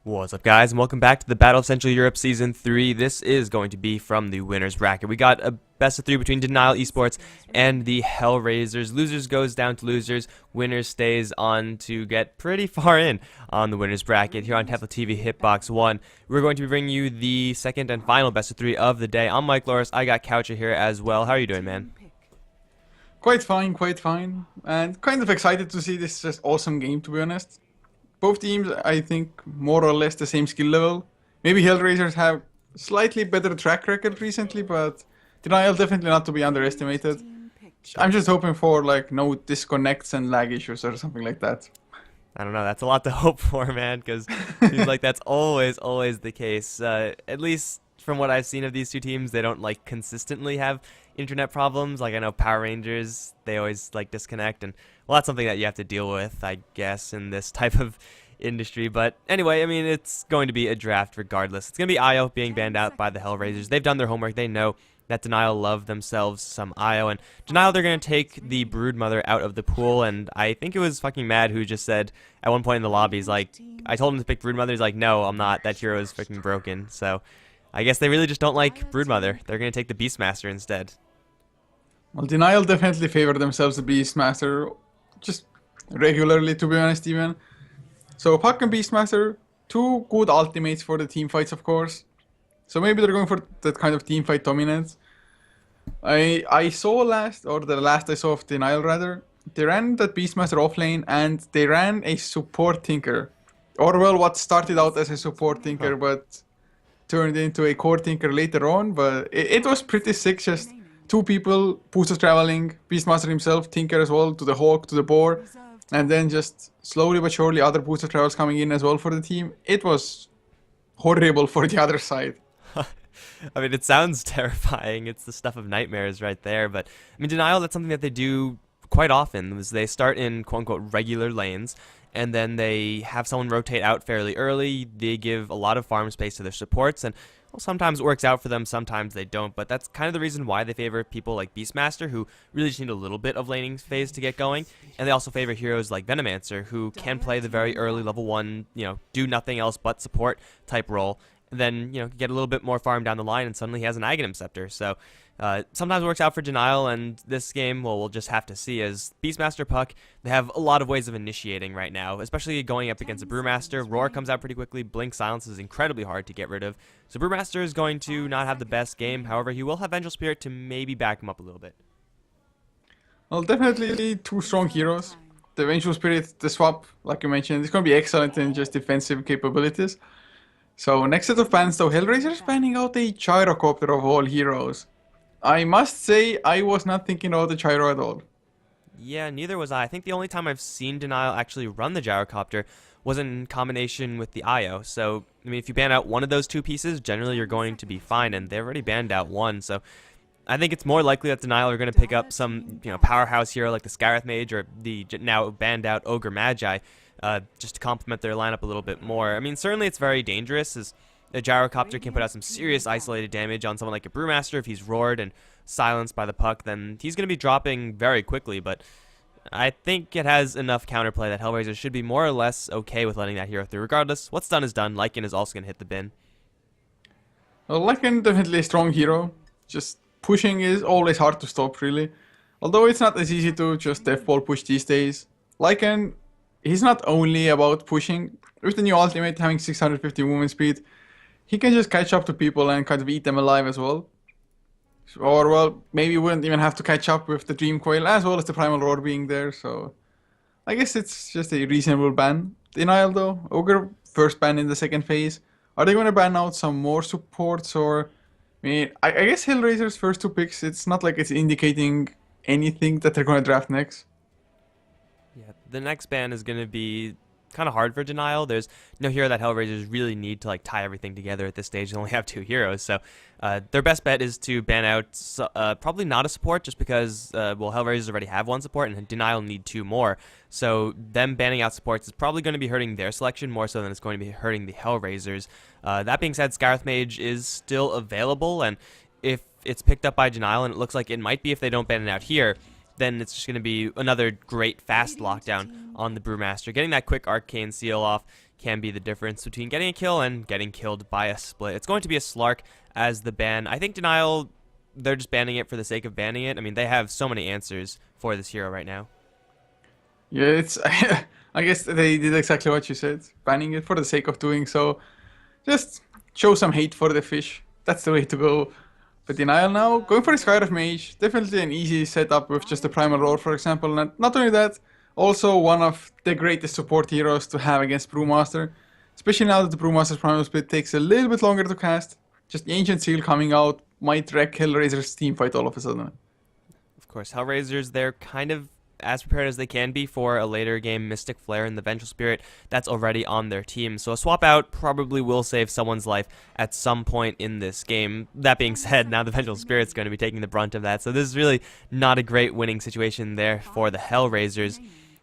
What's up, guys, and welcome back to the Battle of Central Europe Season 3. This is going to be from the winner's bracket. We got a best of 3 between Denial Esports and the Hellraisers. Losers goes down to losers. Winner stays on to get pretty far in on the winner's bracket. Here on HeflaTV Hitbox 1, we're going to be bringing you the second and final best of 3 of the day. I'm Mike Loris. I got Coucher here as well. How are you doing, man? Quite fine, and kind of excited to see this just awesome game, to be honest. Both teams, I think, more or less the same skill level. Maybe Hellraisers have slightly better track record recently, but Denial definitely not to be underestimated. I'm just hoping for like no disconnects and lag issues or something like that. I don't know. That's a lot to hope for, man, because it seems like that's always the case. At least from what I've seen of these two teams, they don't like consistently have internet problems. Like I know Power Rangers, they always like disconnect, and well, that's something that you have to deal with, I guess, in this type of industry. But anyway, I mean, it's going to be a draft regardless. It's going to be IO being banned out by the Hellraisers. They've done their homework. They know that Denial love themselves some IO, and Denial, they're going to take the Broodmother out of the pool. And I think it was fucking Mad who just said at one point in the lobby, he's like, I told him to pick Broodmother. He's like, no, I'm not. That hero is freaking broken. So I guess they really just don't like Broodmother. They're going to take the Beastmaster instead. Well, Denial definitely favor themselves the Beastmaster, just regularly, to be honest, even. So Puck and Beastmaster, two good ultimates for the team fights, of course. So maybe they're going for that kind of team fight dominance. I saw the last I saw of Denial rather, they ran that Beastmaster off lane and they ran a support Tinker. Or well, what started out as a support Tinker but turned into a core Tinker later on. But it was pretty sick, just two people, boosters traveling, Beastmaster himself, Tinker as well, to the Hawk, to the Boar. And then just slowly but surely other booster travels coming in as well for the team. It was horrible for the other side. I mean, it sounds terrifying. It's the stuff of nightmares right there. But, I mean, Denial, that's something that they do quite often. Is they start in quote-unquote regular lanes, and then they have someone rotate out fairly early. They give a lot of farm space to their supports, and well, sometimes it works out for them, sometimes they don't. But that's kind of the reason why they favor people like Beastmaster, who really just need a little bit of laning phase to get going. And they also favor heroes like Venomancer, who can play the very early level 1, do nothing else but support type role. Then, get a little bit more farm down the line, and suddenly he has an Aghanim Scepter. So sometimes it works out for Denial, and this game, well, we'll just have to see. As Beastmaster Puck, they have a lot of ways of initiating right now, especially going up against a Brewmaster. Roar comes out pretty quickly. Blink Silence is incredibly hard to get rid of. So Brewmaster is going to not have the best game. However, he will have Vengeful Spirit to maybe back him up a little bit. Well, definitely two strong heroes. The Vengeful Spirit, the swap, like you mentioned, is going to be excellent in just defensive capabilities. So next set of bans though, Hellraisers banning out a Gyrocopter of all heroes. I must say, I was not thinking about the Gyro at all. Yeah, neither was I. I think the only time I've seen Denial actually run the Gyrocopter was in combination with the IO. So, I mean, if you ban out one of those two pieces, generally you're going to be fine, and they've already banned out one. So I think it's more likely that Denial are going to pick up some, powerhouse hero like the Scarith Mage or the now banned out Ogre Magi, just to complement their lineup a little bit more. I mean, certainly it's very dangerous, as a Gyrocopter can put out some serious isolated damage on someone like a Brewmaster. If he's roared and silenced by the Puck, then he's going to be dropping very quickly, but I think it has enough counterplay that Hellraiser should be more or less okay with letting that hero through. Regardless, what's done is done. Lycan is also going to hit the bin. Well, Lycan definitely a strong hero. Just pushing is always hard to stop, really. Although it's not as easy to just deathball push these days. Lycan, he's not only about pushing. With the new ultimate having 650 movement speed, he can just catch up to people and kind of eat them alive as well. Or, well, maybe you wouldn't even have to catch up with the Dream Coil as well as the Primal Roar being there, so I guess it's just a reasonable ban. Denial though, Ogre first ban in the second phase. Are they going to ban out some more supports, or... I mean, I guess Hellraiser's first two picks, it's not like it's indicating anything that they're going to draft next. Yeah, the next ban is going to be kind of hard for Denial. There's no hero that Hellraisers really need to like tie everything together at this stage. They only have two heroes, so their best bet is to ban out probably not a support, just because well, Hellraisers already have one support and Denial need two more. So them banning out supports is probably going to be hurting their selection more so than it's going to be hurting the Hellraisers. That being said, Scarith Mage is still available, and if it's picked up by Denial, and it looks like it might be if they don't ban it out here, then it's just going to be another great fast lockdown on the Brewmaster. Getting that quick Arcane Seal off, can be the difference between getting a kill and getting killed by a split. It's going to be a Slark as the ban. I think Denial, they're just banning it for the sake of banning it. I mean, they have so many answers for this hero right now. Yeah, it's. I guess they did exactly what you said, banning it for the sake of doing so. Just show some hate for the fish. That's the way to go. But Denial now, going for a Sky of Mage, definitely an easy setup with just the Primal Roar, for example. And not only that, also one of the greatest support heroes to have against Brewmaster. Especially now that the Brewmaster's Primal Split takes a little bit longer to cast. Just the Ancient Seal coming out might wreck Hellraiser's teamfight all of a sudden. Of course, Hellraisers, they're kind of as prepared as they can be for a later game Mystic Flare and the Vengeful Spirit that's already on their team. So a swap out probably will save someone's life at some point in this game. That being said, now the Vengeful Spirit's going to be taking the brunt of that. So this is really not a great winning situation there for the Hellraisers.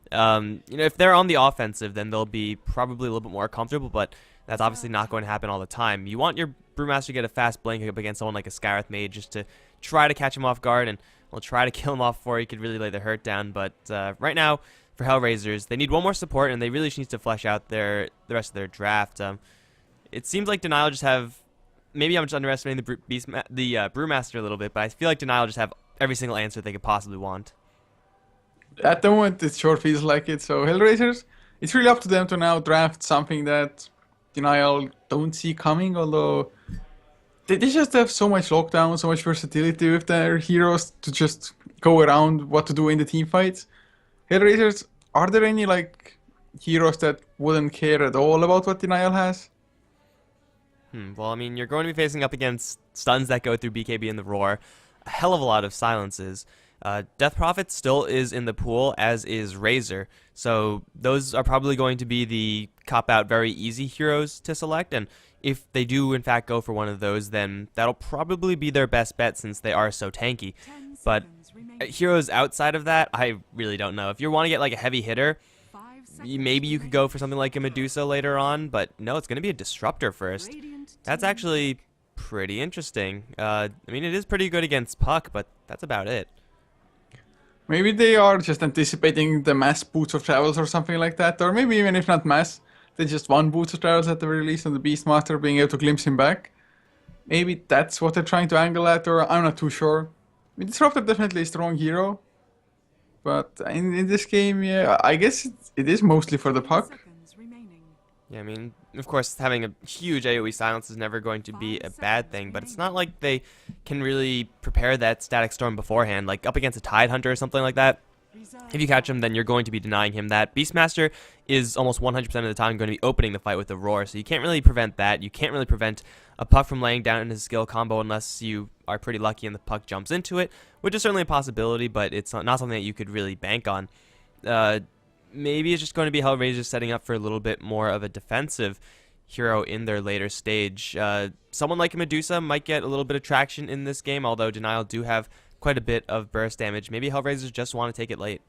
If they're on the offensive, then they'll be probably a little bit more comfortable, but that's obviously not going to happen all the time. You want your Brewmaster to get a fast blink up against someone like a Skywrath Mage just to try to catch him off guard and we'll try to kill him off before he could really lay the hurt down. But right now, for Hellraisers, they need one more support, and they really just need to flesh out the rest of their draft. It seems like Denial just have... Maybe I'm just underestimating the Brewmaster a little bit, but I feel like Denial just have every single answer they could possibly want. At the moment, it sure feels like it. So Hellraisers, it's really up to them to now draft something that Denial don't see coming, although... They just have so much lockdown, so much versatility with their heroes to just go around what to do in the team fights. Hellraisers, are there any like heroes that wouldn't care at all about what Denial has? Well, I mean, you're going to be facing up against stuns that go through BKB and the Roar, a hell of a lot of silences. Death Prophet still is in the pool, as is Razor. So those are probably going to be the cop-out, very easy heroes to select, and if they do in fact go for one of those, then that'll probably be their best bet since they are so tanky. But heroes outside of that, I really don't know. If you want to get like a heavy hitter, maybe you could go for something like a Medusa later on, but no, it's going to be a Disruptor first. That's actually pretty interesting. I mean, it is pretty good against Puck, but that's about it. Maybe they are just anticipating the mass Boots of Travels or something like that, or maybe even if not mass, they just won Boots of Travels at the very least, and the Beastmaster being able to glimpse him back. Maybe that's what they're trying to angle at, or I'm not too sure. I mean, Disruptor definitely a strong hero, but in this game, yeah, I guess it is mostly for the Puck. Yeah, I mean, of course, having a huge AoE silence is never going to be a bad thing, but it's not like they can really prepare that Static Storm beforehand, like up against a Tidehunter or something like that. If you catch him, then you're going to be denying him that. Beastmaster is almost 100% of the time going to be opening the fight with the Roar, so you can't really prevent that. You can't really prevent a Puck from laying down in his skill combo unless you are pretty lucky and the Puck jumps into it, which is certainly a possibility, but it's not something that you could really bank on. Maybe it's just going to be Hellraisers setting up for a little bit more of a defensive hero in their later stage. Someone like a Medusa might get a little bit of traction in this game, although Denial do have quite a bit of burst damage. Maybe Hellraisers just want to take it late.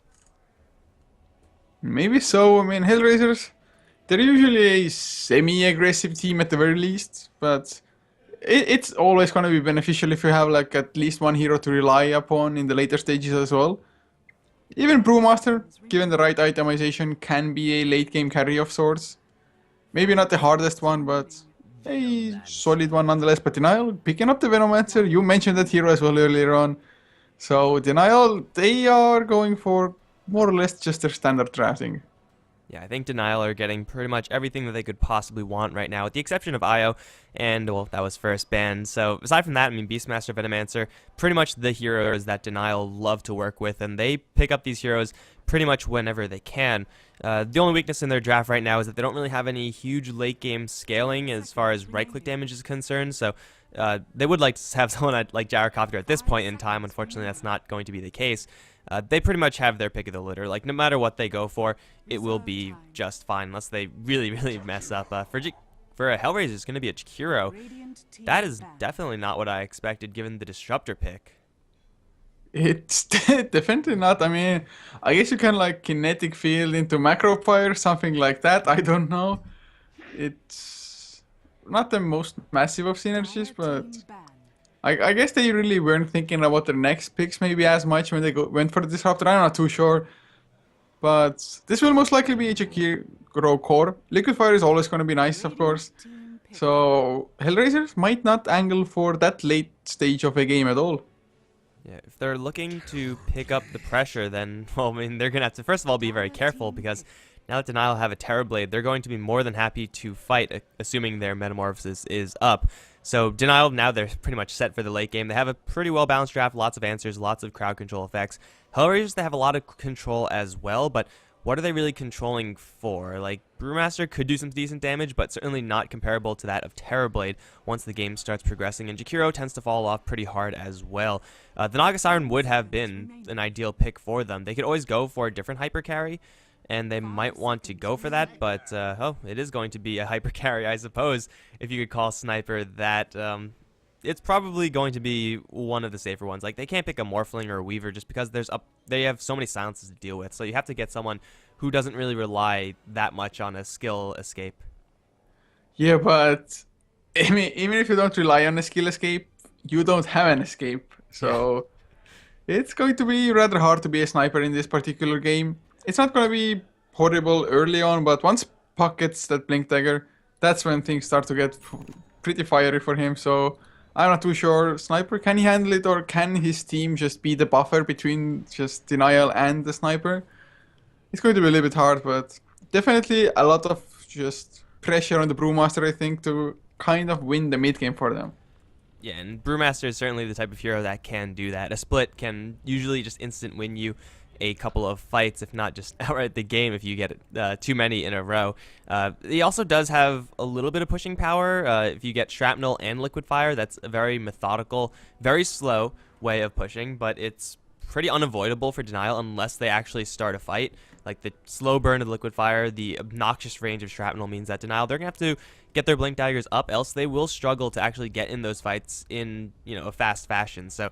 Maybe so. I mean, Hellraisers, they're usually a semi-aggressive team at the very least, but it's always going to be beneficial if you have like at least one hero to rely upon in the later stages as well. Even Brewmaster, given the right itemization, can be a late game carry of sorts. Maybe not the hardest one, but a solid one nonetheless. But Denial, picking up the Venomancer, you mentioned that hero as well earlier on. So Denial, they are going for more or less just their standard drafting. Yeah, I think Denial are getting pretty much everything that they could possibly want right now, with the exception of Io, and, well, that was first banned. So, aside from that, I mean, Beastmaster, Venomancer, pretty much the heroes that Denial love to work with, and they pick up these heroes pretty much whenever they can. The only weakness in their draft right now is that they don't really have any huge late-game scaling as far as right-click damage is concerned, so they would like to have someone like Gyrocopter at this point in time. Unfortunately, that's not going to be the case. They pretty much have their pick of the litter. Like, no matter what they go for, it will be just fine, unless they really, really mess up. For a Hellraiser, it's going to be a Chikiro. That is definitely not what I expected, given the Disruptor pick. It's definitely not. I mean, I guess you can like kinetic field into macro fire, something like that. I don't know. It's not the most massive of synergies, but I guess they really weren't thinking about their next picks maybe as much when they went for the Disruptor. I'm not too sure. But this will most likely be grow core. Liquid Fire is always going to be nice, of course. So Hellraisers might not angle for that late stage of a game at all. Yeah, if they're looking to pick up the pressure, then, well, I mean, they're going to have to, first of all, be very careful, because now that Denial have a Terrorblade, they're going to be more than happy to fight, assuming their Metamorphosis is up. So Denial, now they're pretty much set for the late game. They have a pretty well-balanced draft, lots of answers, lots of crowd control effects. Hellraisers, they have a lot of control as well, but what are they really controlling for? Like, Brewmaster could do some decent damage, but certainly not comparable to that of Terrorblade once the game starts progressing, and Jakiro tends to fall off pretty hard as well. The Naga Siren would have been an ideal pick for them. They could always go for a different hyper carry, and they might want to go for that, but, oh, it is going to be a hyper carry, I suppose, if you could call Sniper that. It's probably going to be one of the safer ones. Like, they can't pick a Morphling or a Weaver just because they have so many silences to deal with. So you have to get someone who doesn't really rely that much on a skill escape. Yeah, but I mean, even if you don't rely on a skill escape, you don't have an escape. So it's going to be rather hard to be a sniper in this particular game. It's not going to be horrible early on, but once Puck gets that Blink Dagger, that's when things start to get pretty fiery for him. So I'm not too sure. Sniper, can he handle it, or can his team just be the buffer between just Denial and the Sniper? It's going to be a little bit hard, but definitely a lot of just pressure on the Brewmaster, I think, to kind of win the mid game for them. Yeah, and Brewmaster is certainly the type of hero that can do that. A split can usually just instant win you a couple of fights, if not just outright the game if you get too many in a row. He also does have a little bit of pushing power. If you get Shrapnel and Liquid Fire, that's a very methodical, very slow way of pushing, but it's pretty unavoidable for Denial unless they actually start a fight. Like, the slow burn of the Liquid Fire, the obnoxious range of Shrapnel means that Denial, they're going to have to get their Blink Daggers up, else they will struggle to actually get in those fights in, a fast fashion. So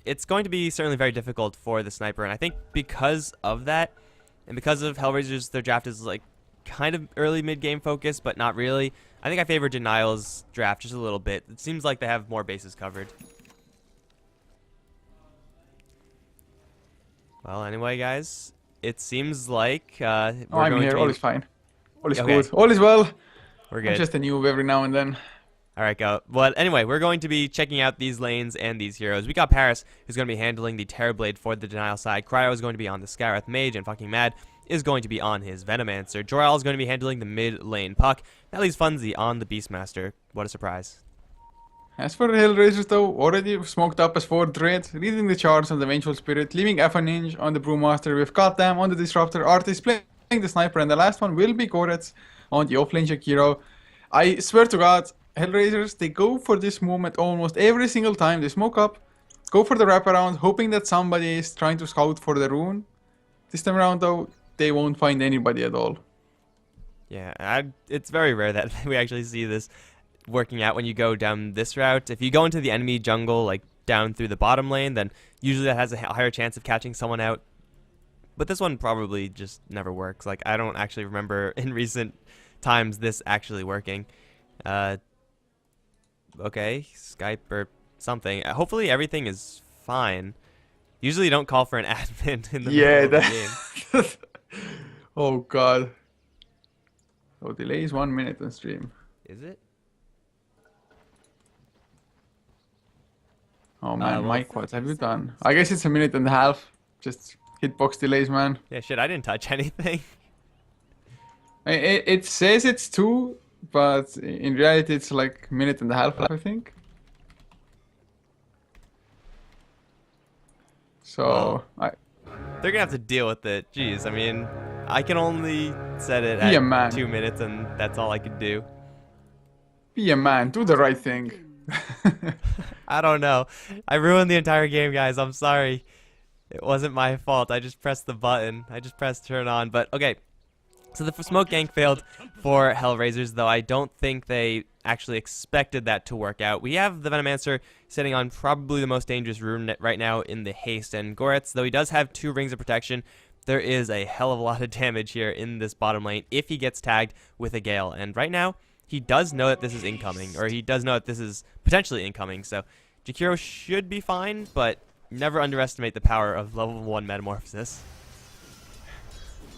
it's going to be certainly very difficult for the Sniper, and I think because of that, and because of Hellraisers, their draft is like kind of early mid-game focus, but not really. I think I favor Denial's draft just a little bit. It seems like they have more bases covered. Well, anyway, guys, it seems like I'm here. All is fine. All is Okay. good. All is well. We're I'm good. just a noob every now and then. All right, go. Well, anyway, we're going to be checking out these lanes and these heroes. We got Paris, who's going to be handling the Terrorblade for the Denial side. Cryo is going to be on the Skyrath Mage, and fucking Mad is going to be on his Venomancer. Jor-El is going to be handling the mid lane Puck. That leaves Funzy on the Beastmaster. What a surprise. As for the Hellraisers, though, already smoked up as 4 Dread, reading the charge on the Vengeful Spirit, leaving Ninja on the Brewmaster. We've got them on the Disruptor. Artist playing the Sniper, and the last one will be Goretz on the offlane Jakiro. I swear to God, Hellraisers, they go for this movement almost every single time. They smoke up, go for the wraparound, hoping that somebody is trying to scout for the rune. This time around, though, they won't find anybody at all. Yeah, it's very rare that we actually see this working out when you go down this route. If you go into the enemy jungle, like down through the bottom lane, then usually that has a higher chance of catching someone out. But this one probably just never works. Like, I don't actually remember in recent times this actually working. Okay, Skype or something. Hopefully everything is fine. Usually you don't call for an admin in the middle of the game. Oh god. Oh, delay is 1 minute on stream. Is it? Oh man, well, Mike, what have you done? I guess it's 1.5 minutes. Just hitbox delays, man. Yeah, shit, I didn't touch anything. It says it's 2, but in reality it's like 1.5 minutes, I think. So, They're gonna have to deal with it. Jeez, I mean, I can only set it Be a at man. 2 minutes, and that's all I could do. Be a man, do the right thing. I don't know. I ruined the entire game, guys. I'm sorry. It wasn't my fault. I just pressed the button. I just pressed turn on. But, okay. So the smoke gank failed for Hellraisers, though I don't think they actually expected that to work out. We have the Venomancer sitting on probably the most dangerous rune right now in the haste. And Goretz, though he does have 2 rings of protection, there is a hell of a lot of damage here in this bottom lane if he gets tagged with a Gale. And right now, he does know that this is incoming, or he does know that this is potentially incoming. So Jakiro should be fine, but never underestimate the power of level 1 Metamorphosis.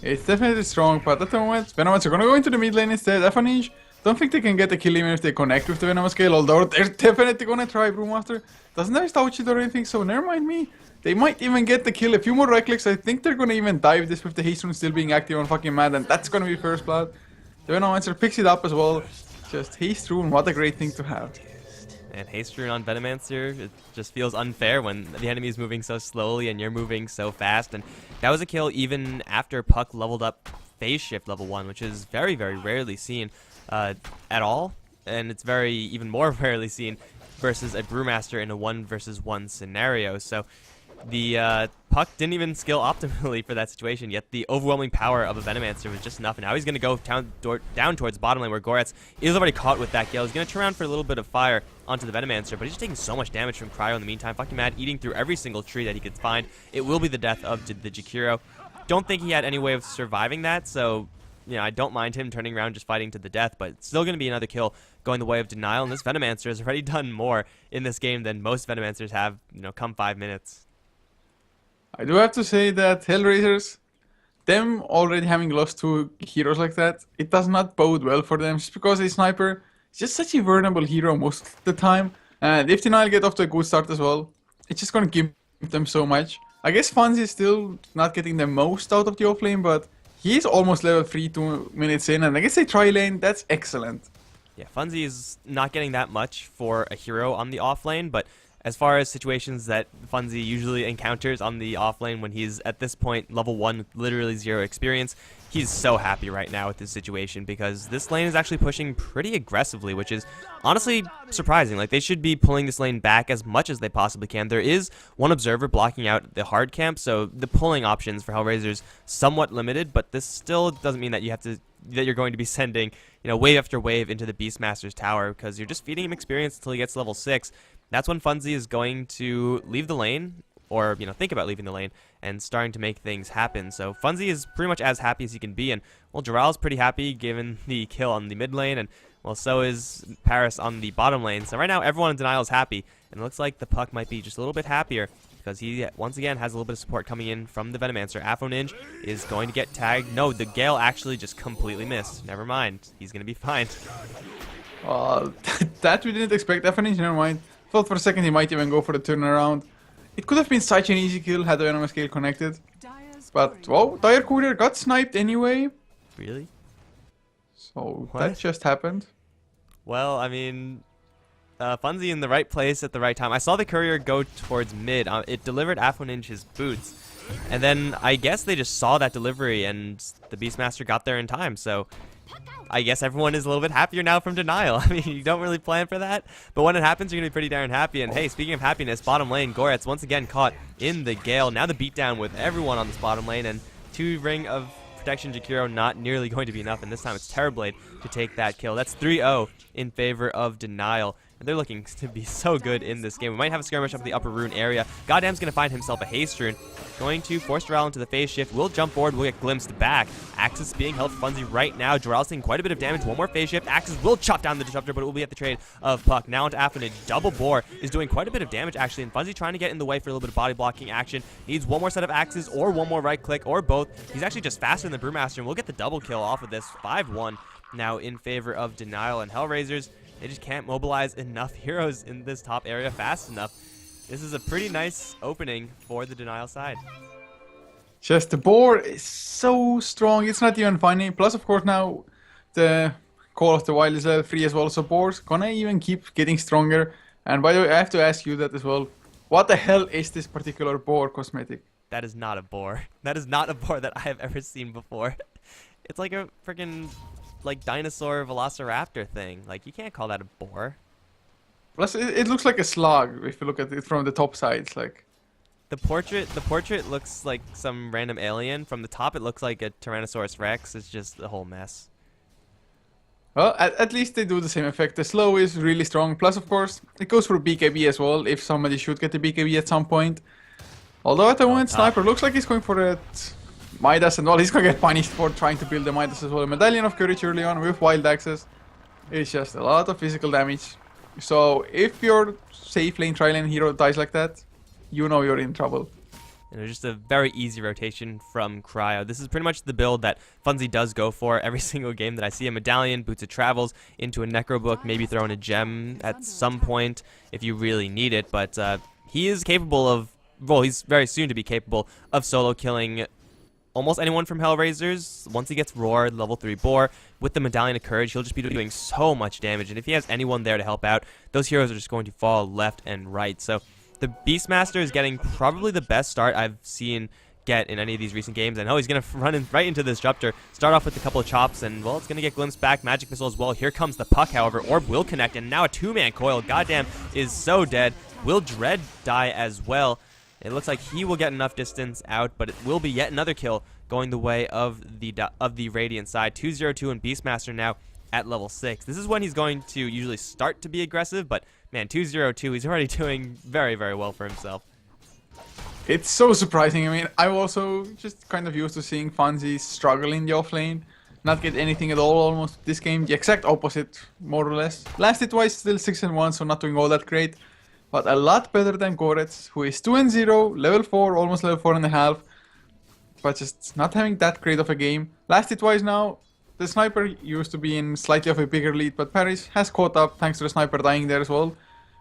It's definitely strong, but at the moment, Venomots are gonna go into the mid lane instead. F1 don't think they can get a kill even if they connect with the Venomous scale, although they're definitely gonna try. Brewmaster doesn't have Stout Shield or anything, so never mind me. They might even get the kill. A few more right clicks, I think they're gonna even dive this with the haste rune still being active on fucking Mad, and that's gonna be first blood. The Venomancer picks it up as well. Just haste rune, what a great thing to have. And haste rune on Venomancer, it just feels unfair when the enemy is moving so slowly and you're moving so fast. And that was a kill even after Puck leveled up phase shift level 1, which is very, very rarely seen at all. And it's very, even more rarely seen versus a Brewmaster in a 1 versus 1 scenario. So the Puck didn't even skill optimally for that situation, yet the overwhelming power of a Venomancer was just enough. And now he's going to go down towards bottom lane where Goretz is already caught with that kill. He's going to turn around for a little bit of fire onto the Venomancer, but he's just taking so much damage from Cryo in the meantime. Fucking Mad eating through every single tree that he could find. It will be the death of the Jakiro. Don't think he had any way of surviving that, so I don't mind him turning around just fighting to the death, but it's still going to be another kill going the way of Denial, and this Venomancer has already done more in this game than most Venomancers have, come 5 minutes. I do have to say that Hellraisers, them already having lost 2 heroes like that, it does not bode well for them, just because a sniper is just such a vulnerable hero most of the time, and if Denial get off to a good start as well, it's just gonna give them so much. I guess Funzy is still not getting the most out of the offlane, but he's almost level 3 2 minutes in, and I guess they try lane, that's excellent. Yeah, Funzy is not getting that much for a hero on the offlane, but as far as situations that Funzy usually encounters on the offlane when he's at this point level 1 with literally 0 experience, he's so happy right now with this situation because this lane is actually pushing pretty aggressively, which is honestly surprising. Like, they should be pulling this lane back as much as they possibly can. There is one observer blocking out the hard camp, so the pulling options for Hellraisers somewhat limited, but this still doesn't mean that you're going to be sending, wave after wave into the Beastmaster's tower, because you're just feeding him experience until he gets level 6. That's when Funzy is going to leave the lane, or think about leaving the lane and starting to make things happen. So Funzy is pretty much as happy as he can be, and well, Jarrell's pretty happy given the kill on the mid lane, and well, so is Paris on the bottom lane. So right now everyone in Denial is happy, and it looks like the Puck might be just a little bit happier because he once again has a little bit of support coming in from the Venomancer. HeflaTV is going to get tagged. No, the Gale actually just completely missed. Never mind, he's gonna be fine. That we didn't expect. HeflaTV, never mind. Thought for a second he might even go for the turnaround. It could have been such an easy kill had the Venomous scale connected. But, whoa, Dire Courier got sniped anyway. Really? So, What? that just happened. Well, I mean, Funzy in the right place at the right time. I saw the courier go towards mid. It delivered HeflaTV his boots. And then I guess they just saw that delivery and the Beastmaster got there in time. So I guess everyone is a little bit happier now from Denial. I mean, you don't really plan for that, but when it happens, you're going to be pretty darn happy. And hey, speaking of happiness, bottom lane, Goretz once again caught in the Gale. Now the beatdown with everyone on this bottom lane, and 2 Ring of Protection Jakiro not nearly going to be enough, and this time it's Terrorblade to take that kill. That's 3-0 in favor of Denial. And they're looking to be so good in this game. We might have a skirmish up in the upper rune area. Goddamn's going to find himself a haste rune. Going to force Jarrell into the phase shift. Will jump forward. Will get glimpsed back. Axis being held for Funzy right now. Jarrell's taking quite a bit of damage. One more phase shift. Axis will chop down the Disruptor, but it will be at the trade of Puck. Now into HeflaTV. Double Boar is doing quite a bit of damage, actually. And Funzy trying to get in the way for a little bit of body blocking action. Needs one more set of axes or one more right click or both. He's actually just faster than the Brewmaster, and we'll get the double kill off of this. 5-1 now in favor of Denial, and Hellraisers, they just can't mobilize enough heroes in this top area fast enough. This is a pretty nice opening for the Denial side. Just the board is so strong, it's not even funny. Plus, of course, now the Call of the Wild is level 3 as well, so boards gonna even keep getting stronger. And by the way, I have to ask you that as well. What the hell is this particular boar cosmetic? That is not a boar. That is not a boar that I have ever seen before. It's like a freaking dinosaur velociraptor thing. Like, you can't call that a boar. Plus, it looks like a slug if you look at it from the top side. It's like the portrait looks like some random alien. From the top, it looks like a Tyrannosaurus Rex. It's just a whole mess. Well, at least they do the same effect. The slow is really strong. Plus, of course, it goes for BKB as well, if somebody should get the BKB at some point. Although at the moment, Sniper looks like he's going for it. Midas, and well, he's gonna get punished for trying to build the Midas as well. A Medallion of Courage early on with Wild Access. It's just a lot of physical damage. So if your safe lane, tri lane hero dies like that, you know you're in trouble. And it's just a very easy rotation from Cryo. This is pretty much the build that Funzy does go for every single game that I see. A Medallion, Boots of Travels, into a Necro Book, maybe throw in a gem at some point if you really need it. But he is capable of, well, he's very soon to be capable of solo killing almost anyone from Hellraisers. Once he gets Roar, level 3 Boar, with the Medallion of Courage, he'll just be doing so much damage. And if he has anyone there to help out, those heroes are just going to fall left and right. So the Beastmaster is getting probably the best start I've seen get in any of these recent games. I know he's going to run right into this Disruptor, start off with a couple of chops, and, well, it's going to get glimpsed back. Magic Missile as well. Here comes the Puck, however. Orb will connect, and now a two-man coil. Goddamn is so dead. Will Dread die as well? It looks like he will get enough distance out, but it will be yet another kill going the way of the Radiant side. 202 and Beastmaster now at level 6. This is when he's going to usually start to be aggressive, but man, 202, he's already doing very, very well for himself. It's so surprising. I mean, I'm also just kind of used to seeing Funzy struggle in the offlane, not get anything at all almost this game. The exact opposite, more or less. Lasted twice, still 6-1, so not doing all that great. But a lot better than Goretz, who is 2-0, level 4, almost level 4.5. But just not having that great of a game. Lasted twice now. The Sniper used to be in slightly of a bigger lead, but Paris has caught up thanks to the Sniper dying there as well.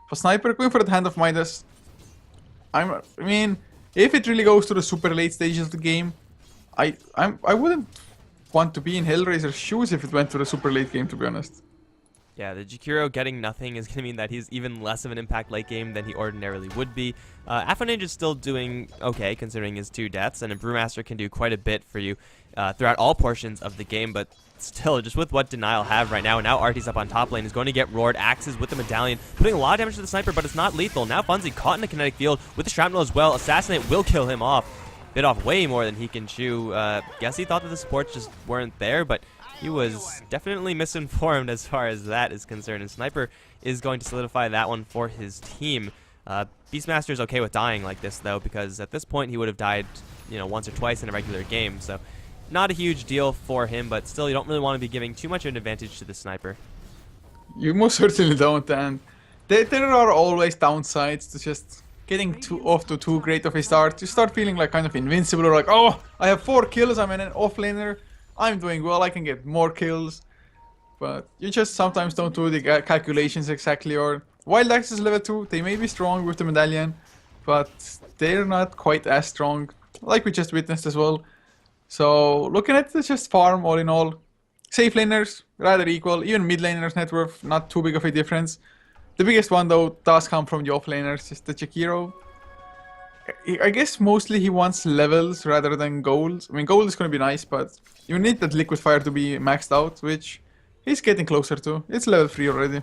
For Sniper, going for the Hand of Midas. I mean, if it really goes to the super late stages of the game, I wouldn't want to be in Hellraiser's shoes if it went to the super late game, to be honest. Yeah, the Jakiro getting nothing is going to mean that he's even less of an impact late game than he ordinarily would be. Afro is still doing okay, considering his 2 deaths, and a Brewmaster can do quite a bit for you throughout all portions of the game, but still, just with what Denial have right now, and now Artie's up on top lane, is going to get roared. Axes with the Medallion, putting a lot of damage to the Sniper, but it's not lethal. Now Funzy caught in the kinetic field with the Shrapnel as well. Assassinate will kill him off. Bit off way more than he can chew. Guess he thought that the supports just weren't there, but he was definitely misinformed as far as that is concerned, and Sniper is going to solidify that one for his team. Beastmaster is okay with dying like this, though, because at this point he would have died, you know, once or twice in a regular game, so not a huge deal for him, but still, you don't really want to be giving too much of an advantage to the Sniper. You most certainly don't, and there are always downsides to just getting off to too great of a start. You start feeling like kind of invincible, or like, oh, I have 4 kills, I'm an offlaner, I'm doing well, I can get more kills. But you just sometimes don't do the calculations exactly. Or Wild Axe is level 2, they may be strong with the Medallion, but they're not quite as strong, like we just witnessed as well. So looking at this, just farm all in all. Safe laners, rather equal, even mid laners net worth, not too big of a difference. The biggest one though does come from the off laners, just the Jakiro. I guess mostly he wants levels rather than golds. I mean, gold is going to be nice, but you need that liquid fire to be maxed out, which he's getting closer to. It's level 3 already.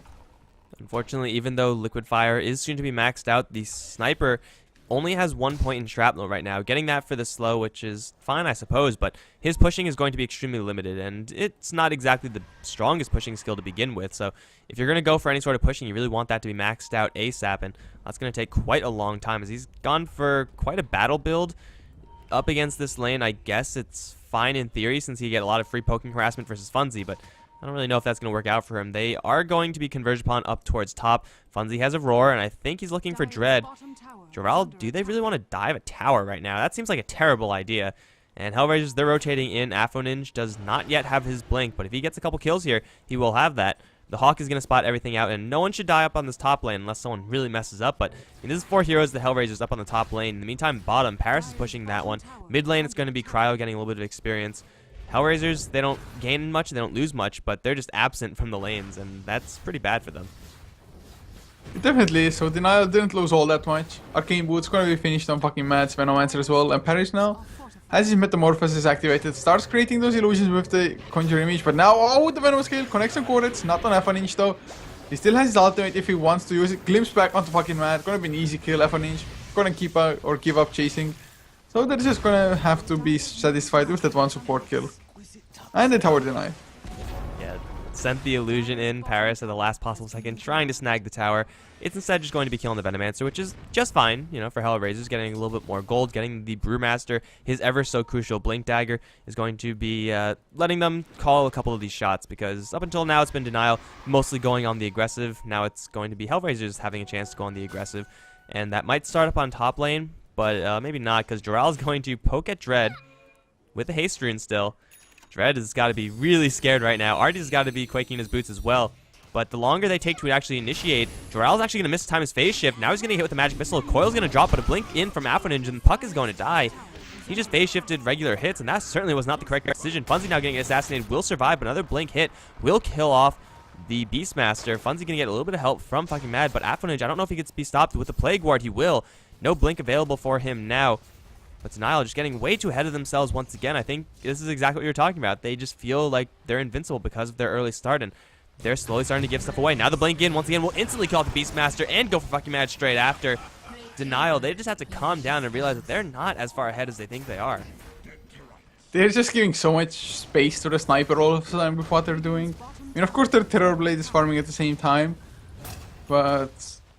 Unfortunately, even though liquid fire is soon to be maxed out, the Sniper only has 1 point in Shrapnel right now. Getting that for the slow, which is fine, I suppose, but his pushing is going to be extremely limited, and it's not exactly the strongest pushing skill to begin with, so if you're going to go for any sort of pushing, you really want that to be maxed out ASAP, and that's going to take quite a long time, as he's gone for quite a battle build up against this lane. I guess it's fine in theory, since he get a lot of free poking harassment versus Funzy, but I don't really know if that's going to work out for him. They are going to be converged upon up towards top. Funzy has a Roar, and I think he's looking for Dread. Joral, do they really want to dive a tower right now? That seems like a terrible idea. And Hellraisers, they're rotating in. Afroninj does not yet have his Blink, but if he gets a couple kills here, he will have that. The Hawk is going to spot everything out, and no one should die up on this top lane unless someone really messes up. But this is 4 heroes, the Hellraisers up on the top lane. In the meantime, bottom, Paris is pushing that one. Mid lane, it's going to be Cryo getting a little bit of experience. Hellraisers, they don't gain much, they don't lose much, but they're just absent from the lanes, and that's pretty bad for them. Definitely, so Denial didn't lose all that much. Arcane Boots gonna be finished on fucking Mats, Venomancer as well, and Paris now, as his Metamorphosis activated, starts creating those illusions with the Conjure Image, but now, oh, with the Venom skill, connects on Coretz, not on F1 though. He still has his ultimate if he wants to use it, glimpse back onto fucking Mat, gonna be an easy kill, F1, gonna keep out or give up chasing. So they're just gonna have to be satisfied with that one support kill. And the tower deny. Yeah, sent the illusion in, Paris at the last possible second, trying to snag the tower. It's instead just going to be killing the Venomancer, which is just fine, you know, for Hellraisers, getting a little bit more gold, getting the Brewmaster, his ever so crucial Blink Dagger, is going to be letting them call a couple of these shots, because up until now it's been Denial mostly going on the aggressive. Now it's going to be Hellraisers having a chance to go on the aggressive, and that might start up on top lane, but maybe not, because Joral's going to poke at Dread with the haste rune still. Dread has got to be really scared right now. Artie's got to be quaking his boots as well. But the longer they take to actually initiate, Joral's actually going to miss time his phase shift. Now he's going to hit with the magic missile. Coil's going to drop, but a blink in from HeflaTV, and Puck is going to die. He just phase shifted regular hits, and that certainly was not the correct decision. Funzy now getting assassinated, will survive, but another blink hit will kill off the Beastmaster. Funzy going to get a little bit of help from fucking Mad, but HeflaTV, I don't know if he gets to be stopped with the Plague Ward. He will. No blink available for him now. But Denial just getting way too ahead of themselves once again. I think this is exactly what you're talking about. They just feel like they're invincible because of their early start, and they're slowly starting to give stuff away. Now the blink in once again will instantly kill off the Beastmaster and go for fucking Mad straight after. Denial, they just have to calm down and realize that they're not as far ahead as they think they are. They're just giving so much space to the sniper all of a sudden with what they're doing. I mean, of course, their Terrorblade is farming at the same time, but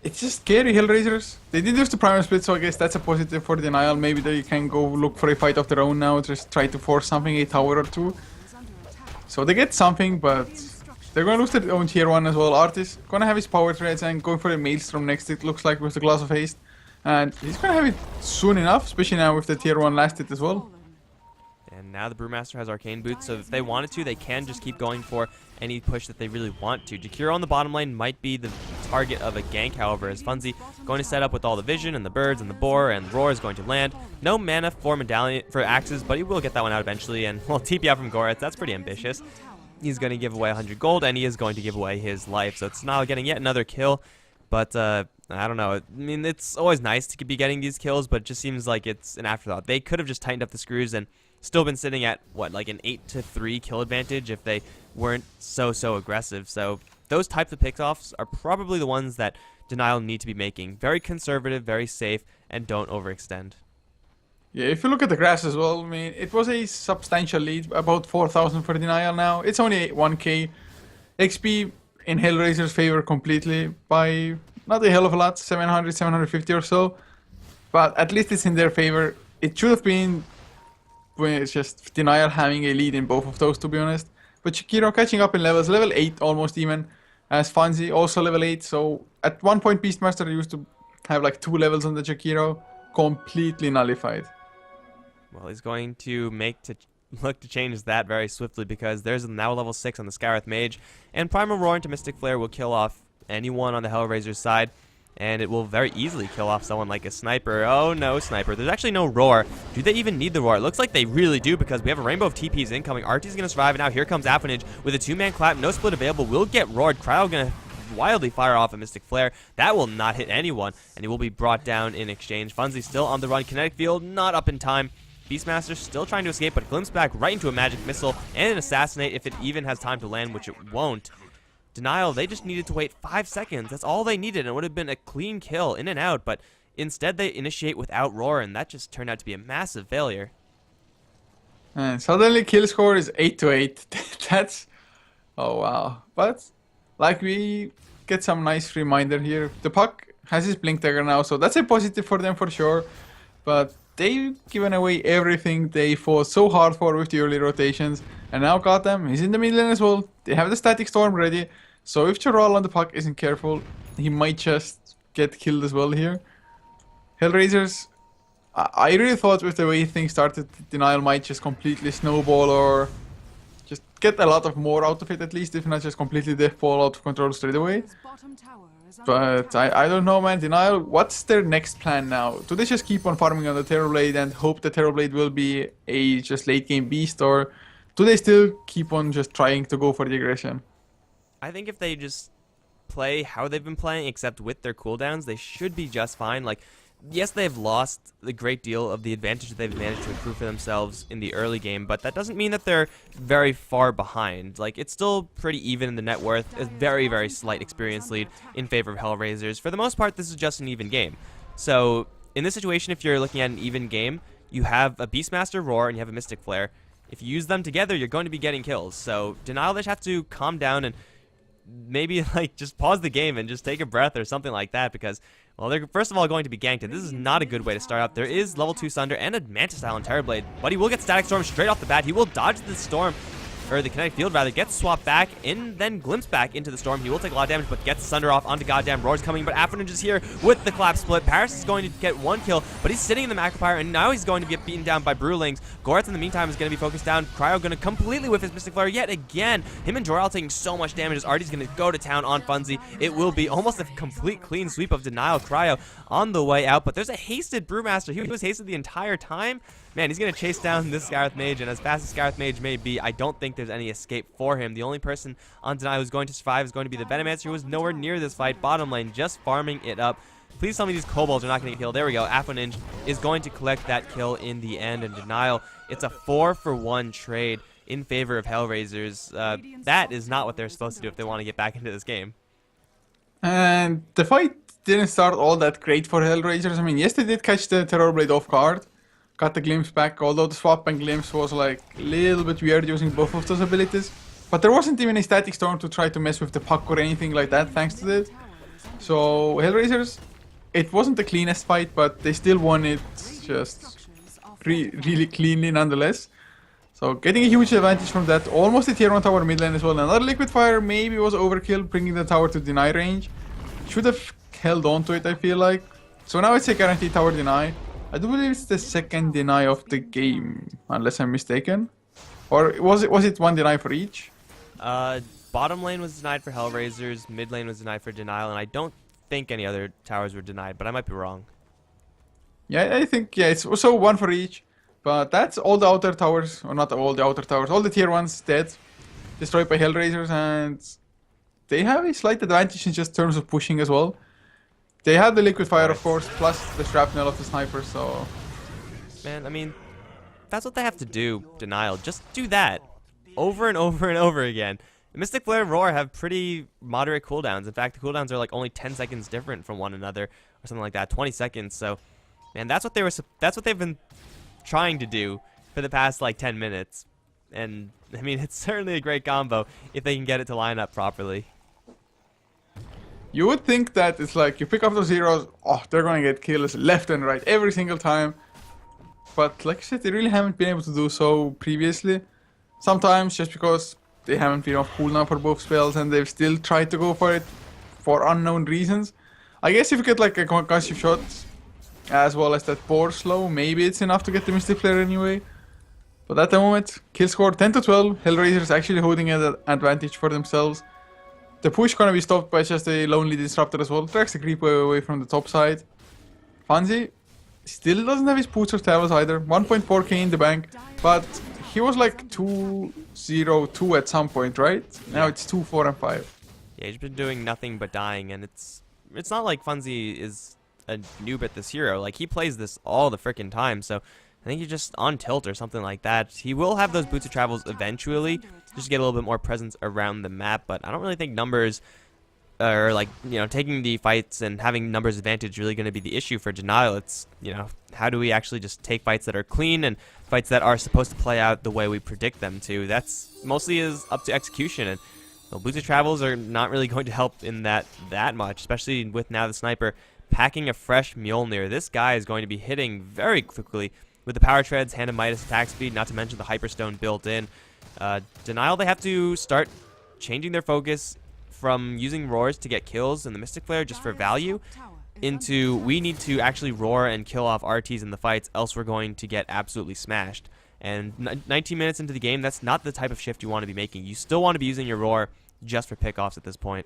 it's just scary, Hellraisers. They did use the Primal Split, so I guess that's a positive for Denial. Maybe they can go look for a fight of their own now, just try to force something, a tower or two. So they get something, but they're going to lose their own tier 1 as well. Artist going to have his power threads and going for a Maelstrom next, it looks like, with the Glass of Haste. And he's going to have it soon enough, especially now with the tier 1 last hit as well. And now the Brewmaster has Arcane Boots, so if they wanted to, they can just keep going for any push that they really want to. Jakiro on the bottom lane might be the target of a gank, however, as Funzy going to set up with all the vision and the birds and the boar, and Roar is going to land. No mana for Medallion for axes, but he will get that one out eventually, and well, TP out from Goretz, that's pretty ambitious. He's going to give away 100 gold, and he is going to give away his life, so it's now getting yet another kill, but I don't know. I mean, it's always nice to be getting these kills, but it just seems like it's an afterthought. They could have just tightened up the screws and still been sitting at, what, like an 8-3 kill advantage if they weren't so aggressive. So those types of pickoffs are probably the ones that Denial need to be making. Very conservative, very safe, and don't overextend. Yeah, if you look at the grass as well, I mean, it was a substantial lead, about 4,000 for Denial now. It's only 1k. XP in Hellraiser's favor completely by not a hell of a lot, 700, 750 or so. But at least it's in their favor. It should have been when it's just Denial having a lead in both of those, to be honest. But Jakiro catching up in levels, level 8 almost even, as Funzy also level 8. So at one point Beastmaster used to have like 2 levels on the Jakiro, completely nullified. Well, he's going to look to change that very swiftly, because there's now level 6 on the Scarith Mage, and Primal Roar into Mystic Flare will kill off anyone on the Hellraiser's side, and it will very easily kill off someone like a Sniper. Oh no, Sniper. There's actually no Roar. Do they even need the Roar? It looks like they really do, because we have a rainbow of TPs incoming. Artie's going to survive, and now here comes HeflaTV with a 2-man clap. No split available. Will get roared. Cryo going to wildly fire off a Mystic Flare. That will not hit anyone, and he will be brought down in exchange. Funzy still on the run. Kinetic Field not up in time. Beastmaster still trying to escape, but glimpse back right into a magic missile and an assassinate if it even has time to land, which it won't. Denial, they just needed to wait 5 seconds. That's all they needed, and it would have been a clean kill, in and out, but instead they initiate without Roar, and that just turned out to be a massive failure. And suddenly kill score is 8-8. That's... oh wow. But, like, we get some nice reminder here. The Puck has his Blink Dagger now, so that's a positive for them for sure. But they've given away everything they fought so hard for with the early rotations, and now got them. He's in the mid lane as well. They have the Static Storm ready, so if Charal on the Puck isn't careful, he might just get killed as well here. Hellraisers, I really thought with the way things started, Denial might just completely snowball or just get a lot of more out of it at least, if not just completely fall out of control straight away. But I don't know, man. Denial, what's their next plan now? Do they just keep on farming on the Terrorblade and hope the Terrorblade will be a just late game beast, or do they still keep on just trying to go for the aggression? I think if they just play how they've been playing, except with their cooldowns, they should be just fine. Like, yes, they've lost a great deal of the advantage that they've managed to accrue for themselves in the early game, but that doesn't mean that they're very far behind. Like, it's still pretty even in the net worth, a very slight experience lead in favor of Hellraisers. For the most part, this is just an even game. So, in this situation, if you're looking at an even game, you have a Beastmaster Roar and you have a Mystic Flare. If you use them together, you're going to be getting kills. So, Denial, they just have to calm down and maybe, like, just pause the game and just take a breath or something like that, because, well, they're first of all going to be ganked, and this is not a good way to start out. There is level 2 Sunder and a Mantis Style on Terrorblade, but he will get Static Storm straight off the bat. He will dodge the Storm, or the kinetic field rather, gets swapped back and then glimpsed back into the storm. He will take a lot of damage, but gets Sunder off onto goddamn Roar's coming. But Afternoon is here with the collapse split. Paris is going to get 1 kill, but he's sitting in the Macropyre, and now he's going to get beaten down by Brewlings. Gorath in the meantime is going to be focused down. Cryo going to completely whiff his Mystic Flare yet again. Him and Joral taking so much damage as Artie's going to go to town on Funzy. It will be almost a complete clean sweep of Denial. Cryo on the way out, but there's a hasted Brewmaster. He was hasted the entire time. Man, he's going to chase down this Scarith Mage, and as fast as Scarith Mage may be, I don't think there's any escape for him. The only person on Denial who's going to survive is going to be the Venomancer, who was nowhere near this fight. Bottom lane, just farming it up. Please tell me these kobolds are not going to get killed. There we go. Afroninja is going to collect that kill in the end, and Denial, it's a 4-for-1 trade in favor of Hellraisers. That is not what they're supposed to do if they want to get back into this game. And the fight didn't start all that great for Hellraisers. I mean, yes, they did catch the Terrorblade off guard. Got the glimpse back, although the swap and glimpse was like a little bit weird using both of those abilities. But there wasn't even a static storm to try to mess with the puck or anything like that thanks to it. So Hellraisers, it wasn't the cleanest fight, but they still won it just really cleanly nonetheless. So getting a huge advantage from that. Almost a tier 1 tower mid lane as well. Another Liquid Fire maybe was overkill, bringing the tower to deny range. Should have held on to it, I feel like. So now it's a guaranteed tower deny. I do believe it's the second deny of the game, unless I'm mistaken. Or was it one deny for each? Bottom lane was denied for Hellraisers, mid lane was denied for Denial, and I don't think any other towers were denied, but I might be wrong. Yeah, I think, yeah, it's also one for each. But that's all the outer towers, or not all the outer towers, all the tier 1s dead. Destroyed by Hellraisers, and they have a slight advantage in just terms of pushing as well. They have the Liquid Fire, of course, plus the Shrapnel of the Sniper, so... Man, I mean, that's what they have to do, Denial. Just do that. Over and over and over again. Mystic Flare and Roar have pretty moderate cooldowns. In fact, the cooldowns are like only 10 seconds different from one another, or something like that, 20 seconds. So, man, that's what they've been trying to do for the past like 10 minutes. And, I mean, it's certainly a great combo if they can get it to line up properly. You would think that it's like you pick up those heroes, oh, they're going to get kills left and right every single time. But like I said, they really haven't been able to do so previously. Sometimes just because they haven't been off cooldown for both spells and they've still tried to go for it for unknown reasons. I guess if you get like a concussive shot as well as that Boar Slow, maybe it's enough to get the Mystic Flare anyway. But at the moment, kill score 10 to 12. Hellraisers actually holding an advantage for themselves. The push gonna be stopped by just a Lonely Disruptor as well. Tracks the creep away from the top side. Funzy still doesn't have his boots or towels either. 1.4k in the bank, but he was like 2-0-2 at some point, right? Now it's 2, 4, and 5. Yeah, he's been doing nothing but dying, and it's not like Funzy is a noob at this hero. Like, he plays this all the frickin' time, so I think he's just on tilt or something like that. He will have those boots of travels eventually, just to get a little bit more presence around the map, but I don't really think numbers or, like, you know, taking the fights and having numbers advantage really going to be the issue for Denial. It's, you know, how do we actually just take fights that are clean and fights that are supposed to play out the way we predict them to? That's mostly is up to execution, and the boots of travels are not really going to help in that much, especially with now the Sniper packing a fresh Mjolnir. This guy is going to be hitting very quickly with the Power Treads, Hand of Midas attack speed, not to mention the Hyperstone built in. Denial, they have to start changing their focus from using roars to get kills and the Mystic Flare just for value into we need to actually roar and kill off RTs in the fights, else we're going to get absolutely smashed. And 19 minutes into the game, that's not the type of shift you want to be making. You still want to be using your roar just for pickoffs at this point.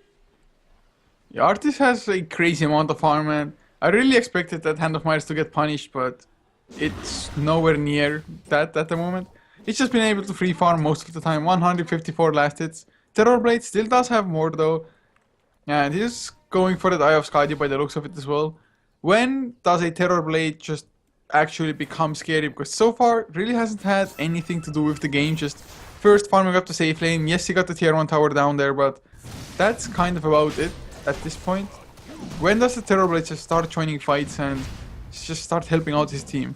Yeah, Artis has a crazy amount of farm, and I really expected that Hand of Midas to get punished, but it's nowhere near that at the moment. It's just been able to free farm most of the time. 154 last hits. Terrorblade still does have more though. And he's going for the Eye of Skadi by the looks of it as well. When does a Terrorblade just actually become scary? Because so far, it really hasn't had anything to do with the game. Just first farming up the safe lane. Yes, he got the tier 1 tower down there, but that's kind of about it at this point. When does the Terrorblade just start joining fights and just start helping out his team?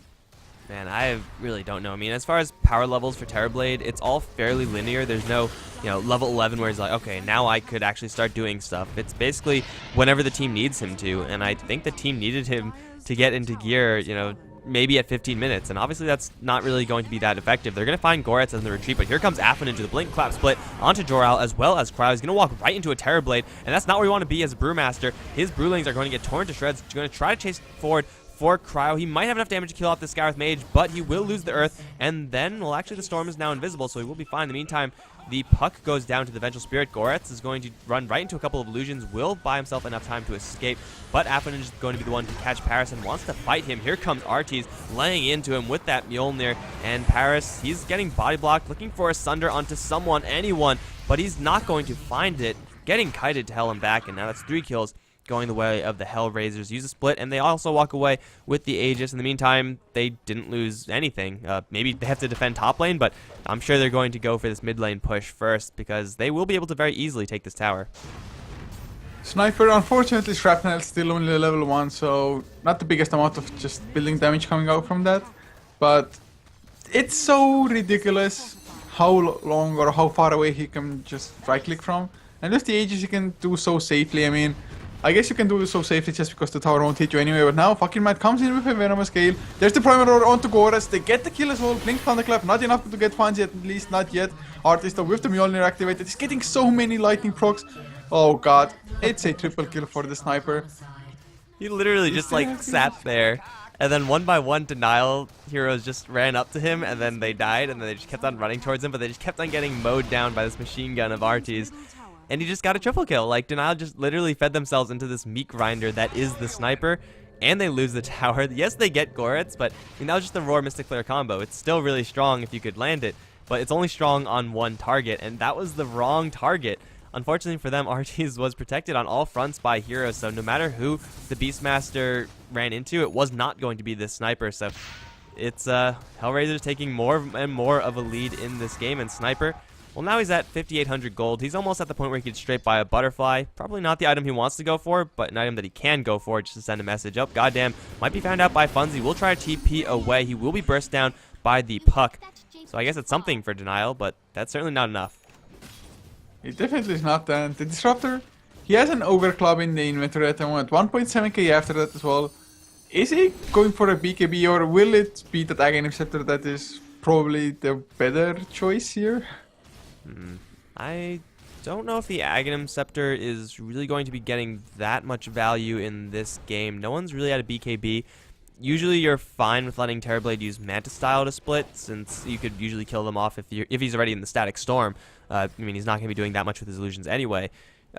Man, I really don't know. I mean, as far as power levels for Terrorblade, it's all fairly linear. There's no, you know, level 11 where he's like, okay, now I could actually start doing stuff. It's basically whenever the team needs him to, and I think the team needed him to get into gear, you know, maybe at 15 minutes, and obviously that's not really going to be that effective. They're going to find Goretz in the retreat, but here comes Affin into the Blink Clap split onto Jor-El as well as Cryo. He's going to walk right into a Terrorblade, and that's not where you want to be as a Brewmaster. His Brewlings are going to get torn to shreds. He's going to try to chase forward for Cryo. He might have enough damage to kill off this Scourth Mage, but he will lose the Earth, and then, well, actually the Storm is now invisible, so he will be fine. In the meantime, the puck goes down to the Vengeful Spirit. Goretz is going to run right into a couple of illusions, will buy himself enough time to escape, but Affin is going to be the one to catch Paris and wants to fight him. Here comes Artees laying into him with that Mjolnir, and Paris, he's getting body blocked, looking for a Sunder onto someone, anyone, but he's not going to find it. Getting kited to hell and back, and now that's 3 kills going the way of the Hellraisers. Use a split, and they also walk away with the Aegis. In the meantime, they didn't lose anything. Maybe they have to defend top lane, but I'm sure they're going to go for this mid lane push first, because they will be able to very easily take this tower. Sniper, unfortunately, Shrapnel still only level 1, so not the biggest amount of just building damage coming out from that. But it's so ridiculous how long or how far away he can just right-click from. And with the Aegis, you can do so safely. I mean, I guess you can do it so safely just because the tower won't hit you anyway, but now fucking Matt comes in with a Venomous Gale. There's the Primal Roar onto Goretz. They get the kill as well. Blink Thunderclap, not enough to get fans yet, at least not yet. Artist with the Mjolnir activated. He's getting so many lightning procs. Oh god, it's a triple kill for the Sniper. He literally just like sat there, and then one by one Denial heroes just ran up to him, and then they died, and then they just kept on running towards him, but they just kept on getting mowed down by this machine gun of Artees. And he just got a triple kill. Like, Denial just literally fed themselves into this meat grinder that is the Sniper, and they lose the tower. Yes, they get Goretz, but I mean, that was just the Roar Mystic Flare combo. It's still really strong if you could land it, but it's only strong on one target, and that was the wrong target. Unfortunately for them, Artees was protected on all fronts by heroes, so no matter who the Beastmaster ran into, it was not going to be this Sniper. So it's Hellraisers taking more and more of a lead in this game, and Sniper, well, now he's at 5,800 gold. He's almost at the point where he could straight buy a Butterfly. Probably not the item he wants to go for, but an item that he can go for just to send a message. Oh, goddamn. Might be found out by Funzy. Will try to TP away. He will be burst down by the puck. So I guess it's something for Denial, but that's certainly not enough. It definitely is not that. The Disruptor, he has an Ogre Club in the inventory at the moment. 1.7k after that as well. Is he going for a BKB, or will it be that Aghanim Scepter that is probably the better choice here? I don't know if the Aghanim Scepter is really going to be getting that much value in this game. No one's really at a BKB. Usually you're fine with letting Terrorblade use Mantis Style to split, since you could usually kill them off if he's already in the Static Storm. I mean, he's not going to be doing that much with his illusions anyway.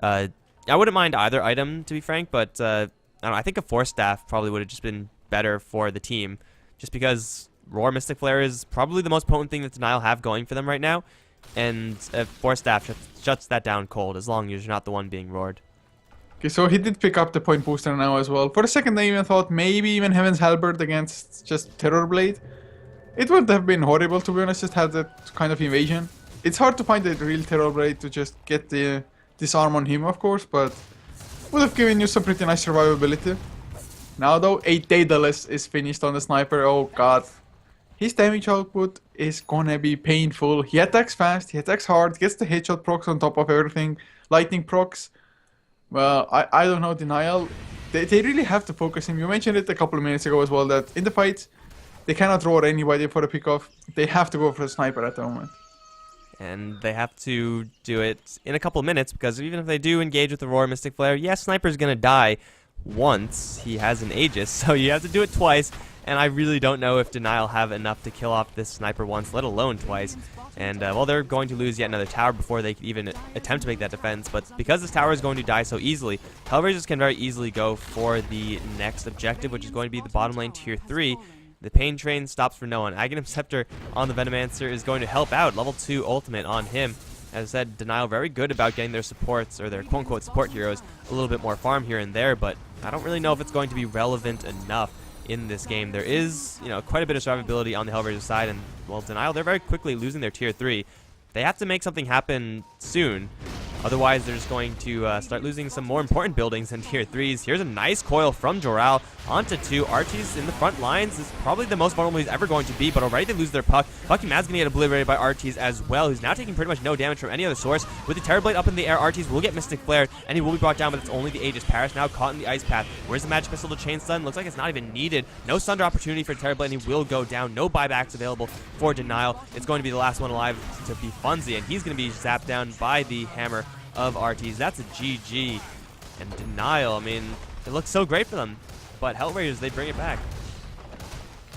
I wouldn't mind either item, to be frank, but I don't know, I think a Force Staff probably would have just been better for the team, just because Roar Mystic Flare is probably the most potent thing that Denial have going for them right now. And Force Staff shuts that down cold, as long as you're not the one being roared. Okay, so he did pick up the point booster now as well. For a second I even thought maybe even Heaven's Halberd against just Terrorblade. It would have been horrible, to be honest, just have that kind of invasion. It's hard to find a real Terrorblade to just get the disarm on him, of course, but would have given you some pretty nice survivability. Now though, a Daedalus is finished on the Sniper. Oh god. His damage output is gonna be painful. He attacks fast, he attacks hard, gets the headshot procs on top of everything, lightning procs. Well, I don't know, Denial. They really have to focus him. You mentioned it a couple of minutes ago as well, that in the fights, they cannot roar anybody for a pickoff. They have to go for a Sniper at the moment. And they have to do it in a couple of minutes, because even if they do engage with the Roar Mystic Flare, yes, Sniper's gonna die once. He has an Aegis, so you have to do it twice. And I really don't know if Denial have enough to kill off this Sniper once, let alone twice. And, well, they're going to lose yet another tower before they can even attempt to make that defense. But because this tower is going to die so easily, Hellraisers can very easily go for the next objective, which is going to be the bottom lane tier 3. The Pain Train stops for no one. Aghanim Scepter on the Venomancer is going to help out. Level 2 ultimate on him. As I said, Denial very good about getting their supports, or their quote-unquote support heroes, a little bit more farm here and there, but I don't really know if it's going to be relevant enough in this game. There is, quite a bit of survivability on the Hellraiser side, and, well, Denial, they're very quickly losing their tier 3. They have to make something happen soon. Otherwise, they're just going to start losing some more important buildings in tier 3s. Here's a nice coil from Joral onto 2. Archie's in the front lines is probably the most vulnerable he's ever going to be, but already they lose their puck. Bucky Mad's going to get obliterated by Archie's as well, who's now taking pretty much no damage from any other source. With the Terrorblade up in the air, Archie's will get Mystic Flare, and he will be brought down, but it's only the Aegis. Paris now caught in the Ice Path. Where's the Magic Missile to chain stun? Looks like it's not even needed. No Sunder opportunity for Terrorblade, and he will go down. No buybacks available for Denial. It's going to be the last one alive to be Funzy, and he's going to be zapped down by the hammer of Arties. That's a GG. And Denial, I mean, it looks so great for them, but Hellraisers, they bring it back.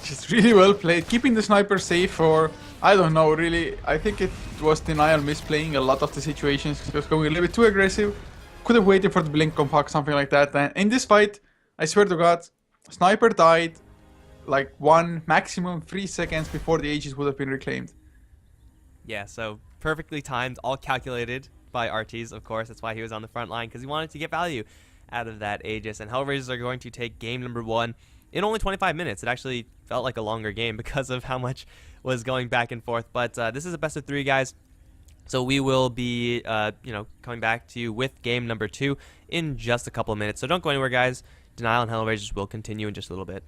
Just really well played, keeping the sniper safe for, I don't know, really. I think it was Denial misplaying a lot of the situations. He was going a little bit too aggressive. Could have waited for the blink on puck, something like that. And in this fight, I swear to God, sniper died like 1, maximum 3 seconds before the Aegis would have been reclaimed. Yeah, so perfectly timed, all calculated by Arties, of course. That's why he was on the front line, because he wanted to get value out of that Aegis. And Hellraisers are going to take game number 1 in only 25 minutes. It actually felt like a longer game because of how much was going back and forth. But this is a best of 3, guys. So we will be, coming back to you with game number 2 in just a couple of minutes. So don't go anywhere, guys. Denial and Hellraisers will continue in just a little bit.